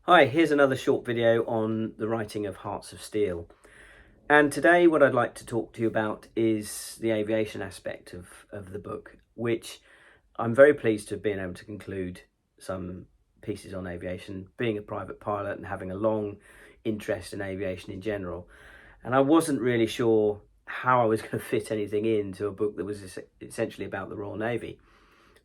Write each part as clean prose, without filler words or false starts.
Hi, here's another short video on the writing of Hearts of Steel. And today what I'd like to talk to you about is the aviation aspect of the book, which I'm very pleased to have been able to conclude some pieces on aviation, being a private pilot and having a long interest in aviation in general. And I wasn't really sure how I was going to fit anything into a book that was essentially about the Royal Navy.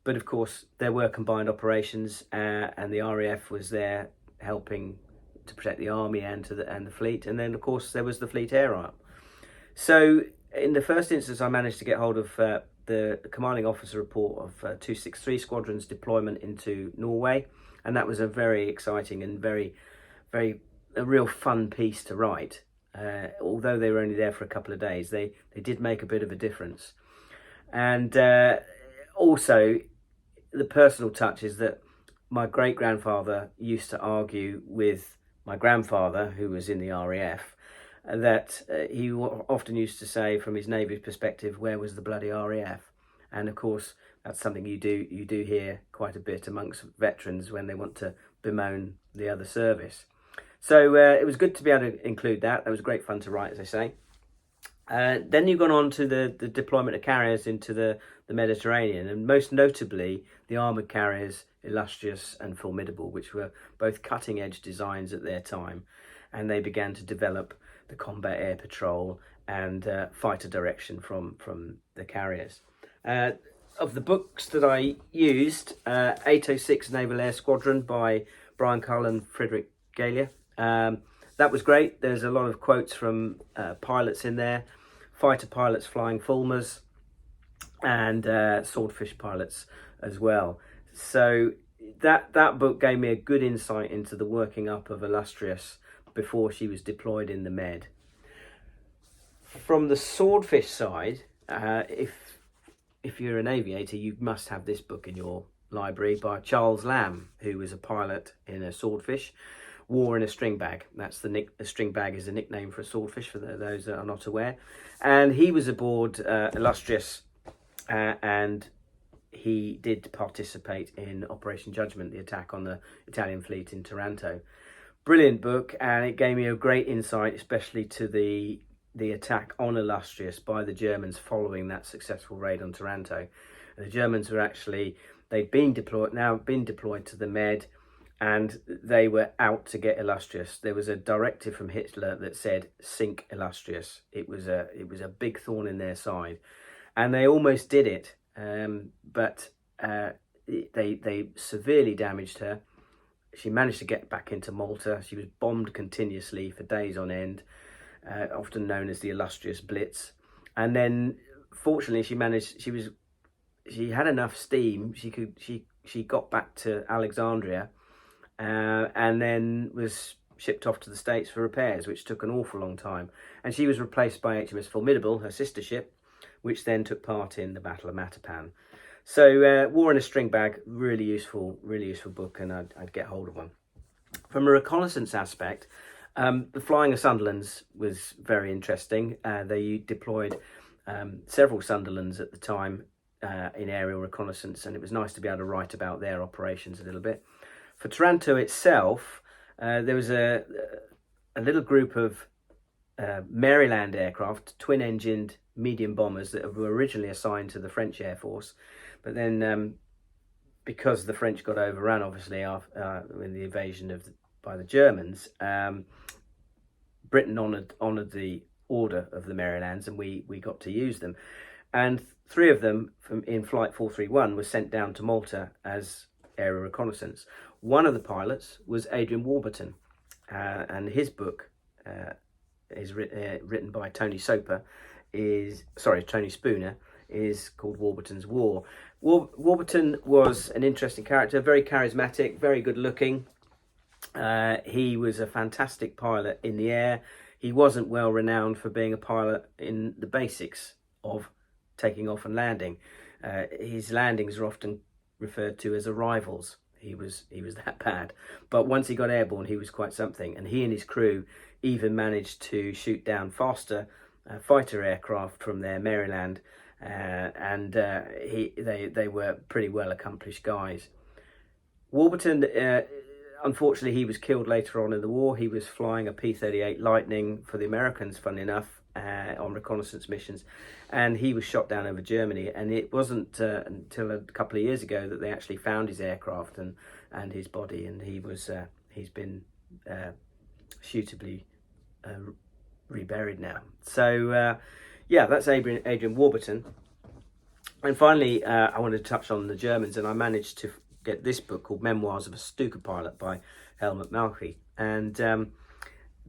But of course, there were combined operations and the RAF was there helping to protect the army and the fleet, and then of course there was the Fleet Air Arm. So in the first instance, I managed to get hold of the commanding officer report of 263 Squadron's deployment into Norway, and that was a very exciting and very a real fun piece to write. Although they were only there for a couple of days, they did make a bit of a difference. And also the personal touch is that my great-grandfather used to argue with my grandfather, who was in the RAF, that he often used to say, from his Navy perspective, where was the bloody RAF? And of course, that's something you do hear quite a bit amongst veterans when they want to bemoan the other service. So it was good to be able to include that. That was great fun to write, as I say. Then you've gone on to the deployment of carriers into the Mediterranean, and most notably the armoured carriers Illustrious and Formidable, which were both cutting-edge designs at their time, and they began to develop the combat air patrol and fighter direction from the carriers. Of the books that I used, 806 Naval Air Squadron by Brian Cull and Frederick Galia. That was great. There's a lot of quotes from pilots in there, fighter pilots flying Fulmars, and swordfish pilots as well. So that book gave me a good insight into the working up of Illustrious before she was deployed in the Med. From the swordfish side, if you're an aviator, you must have this book in your library by Charles Lamb, who was a pilot in a swordfish. War in a String Bag. That's a string bag is a nickname for a swordfish, for those that are not aware. And he was aboard Illustrious, and he did participate in Operation Judgment, the attack on the Italian fleet in Taranto. Brilliant book, and it gave me a great insight, especially to the attack on Illustrious by the Germans following that successful raid on Taranto. And the Germans were they'd been deployed to the Med, and they were out to get Illustrious. There was a directive from Hitler that said, sink Illustrious. It was a big thorn in their side, and they almost did it, but they severely damaged her. She managed to get back into Malta. She was bombed continuously for days on end, often known as the Illustrious Blitz. And then, fortunately, she had enough steam. She got back to Alexandria, and then was shipped off to the States for repairs, which took an awful long time. And she was replaced by HMS Formidable, her sister ship, which then took part in the Battle of Matapan. So War in a String Bag, really useful book, and I'd get hold of one. From a reconnaissance aspect, the Flying of Sunderlands was very interesting. They deployed several Sunderlands at the time in aerial reconnaissance, and it was nice to be able to write about their operations a little bit. For Taranto itself, there was a little group of Maryland aircraft, twin-engined medium bombers that were originally assigned to the French Air Force, but then because the French got overrun, obviously, in the invasion by the Germans, Britain honoured the order of the Marylands, and we got to use them. And three of them in Flight 431 were sent down to Malta as aerial reconnaissance. One of the pilots was Adrian Warburton, and his book is written by Tony Spooner, is called Warburton's War. Warburton was an interesting character, very charismatic, very good looking. He was a fantastic pilot in the air. He wasn't well renowned for being a pilot in the basics of taking off and landing. His landings are often referred to as arrivals. He was that bad. But once he got airborne, he was quite something. And he and his crew even managed to shoot down faster fighter aircraft from their Maryland, and they were pretty well accomplished guys. Warburton unfortunately, he was killed later on in the war. He was flying a P-38 Lightning for the Americans, funnily enough, on reconnaissance missions, and he was shot down over Germany. And it wasn't until a couple of years ago that they actually found his aircraft and his body, and he's been suitably reburied now. So yeah, that's Adrian Warburton. And finally, I wanted to touch on the Germans, and I managed to get this book called Memoirs of a Stuka Pilot by Helmut Malki, and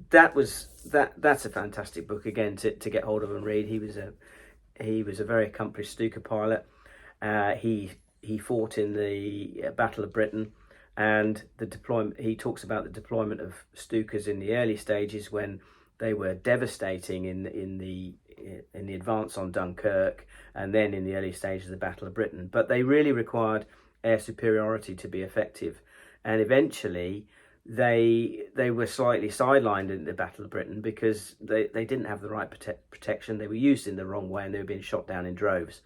that's a fantastic book again to get hold of and read. He was a very accomplished Stuka pilot. He fought in the Battle of Britain, and the deployment. He talks about the deployment of Stukas in the early stages when they were devastating in the advance on Dunkirk, and then in the early stages of the Battle of Britain. But they really required air superiority to be effective, and eventually they were slightly sidelined in the Battle of Britain because they didn't have the right protection. They were used in the wrong way, and they were being shot down in droves,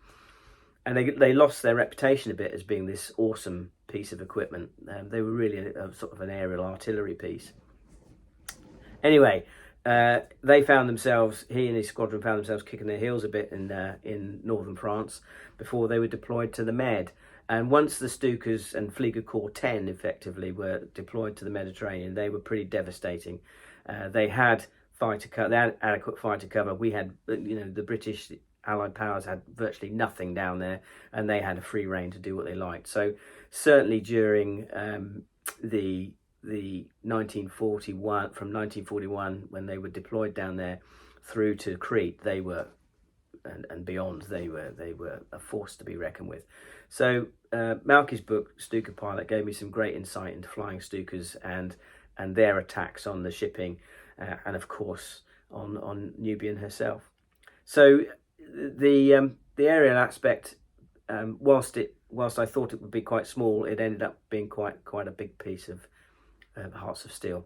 and they lost their reputation a bit as being this awesome piece of equipment. They were really a sort of an aerial artillery piece. Anyway, they found themselves, he and his squadron found themselves kicking their heels a bit in northern France before they were deployed to the Med. And once the Stukas and Fliegerkorps 10 effectively were deployed to the Mediterranean, they were pretty devastating. They had adequate fighter cover. We had, the British Allied powers had virtually nothing down there, and they had a free rein to do what they liked. So certainly during the 1941, from 1941 when they were deployed down there through to Crete, they were and beyond, they were a force to be reckoned with. So Malki's book Stuka Pilot gave me some great insight into flying Stukas and their attacks on the shipping, and of course on Nubian herself. So the aerial aspect, whilst I thought it would be quite small, it ended up being quite a big piece of Hearts of Steel.